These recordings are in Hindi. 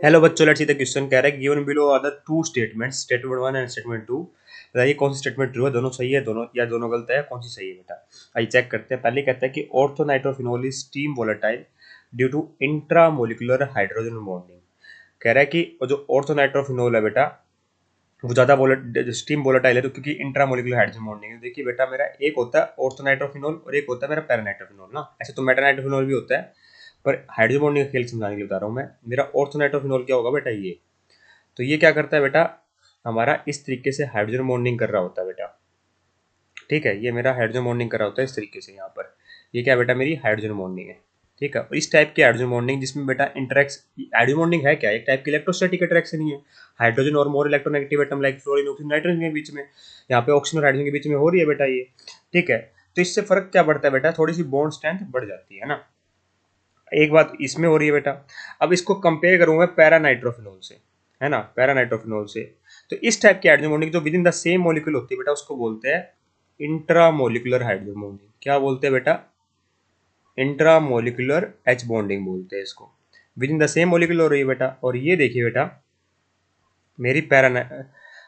हेलो बच्चों, लेट्स सी द क्वेश्चन। कह रहा है given below are the two statements, statement 1 and statement 2। बताइए कौन सी स्टेटमेंट ट्रू है, दोनों सही है, दोनों या दोनों गलत है, कौन सी सही है बेटा। आइए चेक करते हैं। पहले कहता है कि orthonitrophenol is steam volatile due to intramolecular hydrogen bonding. कह रहा है कि वो जो ऑर्थोनाइट्रोफिनोल है बेटा वो ज़्यादा स्टीम वोलेटाइल है, तो क्योंकि इंट्रामोलिकुलर हाइड्रोजन बॉन्डिंग है। देखिए बेटा, मेरा एक होता है ऑर्थोनाइट्रोफिनोल और एक होता है मेरा पैरानाइट्रोफिनोल ना। ऐसे तो मेटानाइट्रोफिनोल भी होता है, पर हाइड्रोजन बॉन्डिंग का खेल समझाने के लिए बता रहा हूँ मैं। मेरा ऑर्थोनाइट्रोफिनोल क्या होगा बेटा, ये तो ये क्या करता है बेटा, हमारा इस तरीके से हाइड्रोजन बॉन्डिंग कर रहा होता है बेटा। ठीक है, ये मेरा हाइड्रोजन बॉन्डिंग कर रहा होता है इस तरीके से। यहाँ पर ये क्या बेटा, मेरी हाइड्रोजन बॉन्डिंग है। ठीक है, और इस टाइप की हाइड्रोजन बॉन्डिंग जिसमें बेटा इंटरेक्स, हाइड्रोजन बॉन्डिंग है क्या, एक टाइप की इलेक्ट्रोस्टैटिक अट्रैक्शन ही है। हाइड्रोजन और more electronegative atom like fluorine oxygen nitrogen के बीच में, यहाँ पे ऑक्सीजन और हाइड्रोजन के बीच में हो रही है बेटा ये। ठीक है, तो इससे फर्क क्या पड़ता है बेटा, थोड़ी सी बॉन्ड स्ट्रेंथ बढ़ जाती है ना। एक बात इसमें हो रही है बेटा। अब इसको कंपेयर करूंगा पैरानाइट्रोफिनोल से, है ना, पैरानाइट्रोफिनोल से। तो इस टाइप की हाइड्रोजन बॉन्डिंग जो with in the same molecule होती है बेटा, उसको बोलते हैं इंट्रामोलिकुलर हाइड्रोजन बॉन्डिंग। क्या बोलते हैं बेटा, इंट्रामोलिकुलर एच बॉन्डिंग बोलते हैं इसको। With in the same molecule हो रही है बेटा। और ये देखिए बेटा, मेरी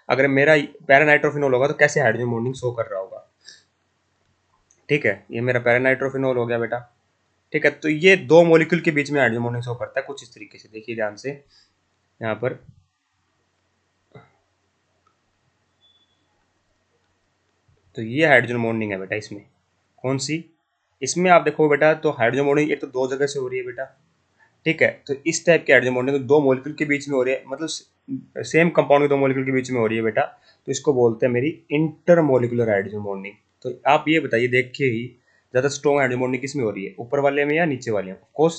अगर मेरा पैरानाइट्रोफिनोल होगा तो कैसे हाइड्रोजन बॉन्डिंग शो कर रहा होगा। ठीक है, ये मेरा पैरानाइट्रोफिनोल हो गया बेटा। ठीक है, तो ये दो मॉलिक्यूल के बीच में हाइड्रोजन बॉन्डिंग शो करता है कुछ इस तरीके से। देखिए ध्यान से यहाँ पर, तो ये हाइड्रोजन बॉन्डिंग है बेटा इसमें। कौन सी, इसमें आप देखो बेटा, तो हाइड्रोजन बॉन्डिंग एक तो दो जगह से हो रही है बेटा। ठीक है, तो इस टाइप की हाइड्रोजन बॉन्डिंग दो मॉलिक्यूल के बीच में हो रही है, मतलब सेम कंपाउंड के दो मॉलिक्यूल के बीच में हो रही है बेटा। तो इसको बोलते हैं मेरी इंटरमोलिकुलर हाइड्रोजन बॉन्डिंग। तो आप ये बताइए, देखिए ही ज्यादा स्ट्रॉन्ग हाइड्रोजन बॉन्डिंग किस में हो रही है, ऊपर वाले में या नीचे वाले में। ऑफकोर्स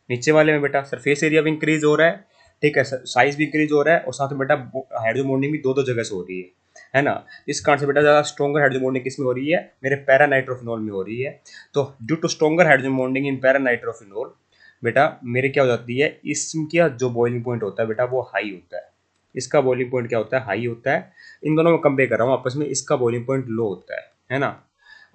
नीचे वाले में बेटा, सरफेस एरिया भी इंक्रीज हो रहा है। ठीक है, साइज भी इंक्रीज हो रहा है, और साथ में बेटा हाइड्रोजन बॉन्डिंग भी दो दो जगह से हो रही है ना। इस कारण से बेटा ज्यादा स्ट्रॉन्गर हाइड्रोजन बॉन्डिंग किस में हो रही है, मेरे पैरानाइट्रोफिनोल में हो रही है। तो due to stronger hydrogen bonding in paranitrophenol बेटा, मेरे क्या हो जाती है, इसका जो बॉइलिंग पॉइंट होता है बेटा वो हाई होता है। इसका बॉइलिंग पॉइंट क्या होता है, हाई होता है। इन दोनों में कंपेयर कर रहा हूँ आपस में, इसका बॉइलिंग पॉइंट लो होता है ना।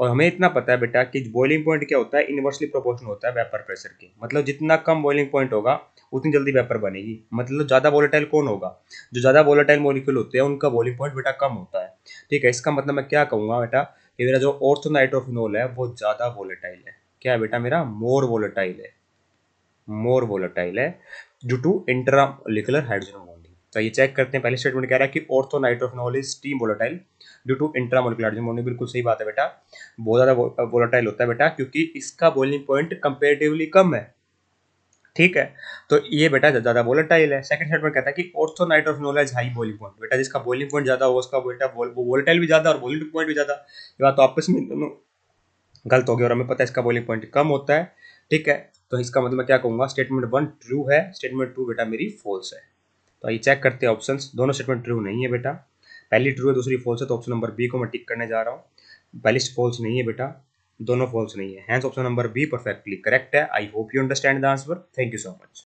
और हमें इतना पता है बेटा कि बॉइलिंग पॉइंट क्या होता है, इनवर्सली प्रोपोर्शनल होता है वेपर प्रेशर के। मतलब जितना कम बॉइलिंग पॉइंट होगा उतनी जल्दी वेपर बनेगी। मतलब ज्यादा वोलेटाइल कौन होगा, जो ज्यादा वोलेटाइल मॉलिक्यूल होते हैं उनका बॉइलिंग पॉइंट बेटा कम होता है। ठीक है, इसका मतलब मैं क्या कहूंगा बेटा, कि मेरा जो ऑर्थोनाइट्रोफिनोल है वो ज्यादा वोलेटाइल है। क्या है बेटा, मेरा मोर वोलेटाइल है, मोर वोलेटाइल है due to intramolecular hydrogen bonding. तो ये चेक करते हैं। पहले स्टेटमेंट कह रहा है कि orthonitrophenol is steam volatile due to intramolecular hydrogen bonding. बिल्कुल सही बात है बेटा, बहुत ज्यादा वोलेटाइल होता है बेटा, क्योंकि इसका बॉइलिंग पॉइंट कंपेरेटिवली कम है। ठीक है, तो ये बेटा ज्यादा वोलेटाइल है। सेकंड स्टेटमेंट कहता है कि orthonitrophenol is high boiling point. बेटा जिसका बॉइलिंग पॉइंट ज्यादा हो उसका बेटा वो वोलेटाइल भी ज्यादा और बॉइलिंग पॉइंट भी ज्यादा। ये बात तो आपस में दोनों गलत हो गया, और हमें पता है इसका बॉइलिंग पॉइंट कम होता है। ठीक है, तो इसका मतलब मैं क्या कहूंगा, स्टेटमेंट 1 ट्रू है, स्टेटमेंट 2 बेटा मेरी फॉल्स है। तो आइए चेक करते हैं ऑप्शंस। दोनों स्टेटमेंट ट्रू नहीं है बेटा, पहली ट्रू है दूसरी फॉल्स है। तो ऑप्शन नंबर बी को मैं टिक करने जा रहा हूँ। पहली फॉल्स नहीं है बेटा, दोनों फॉल्स नहीं है, hence option number B perfectly correct है। I hope you understand the answer. Thank you so much.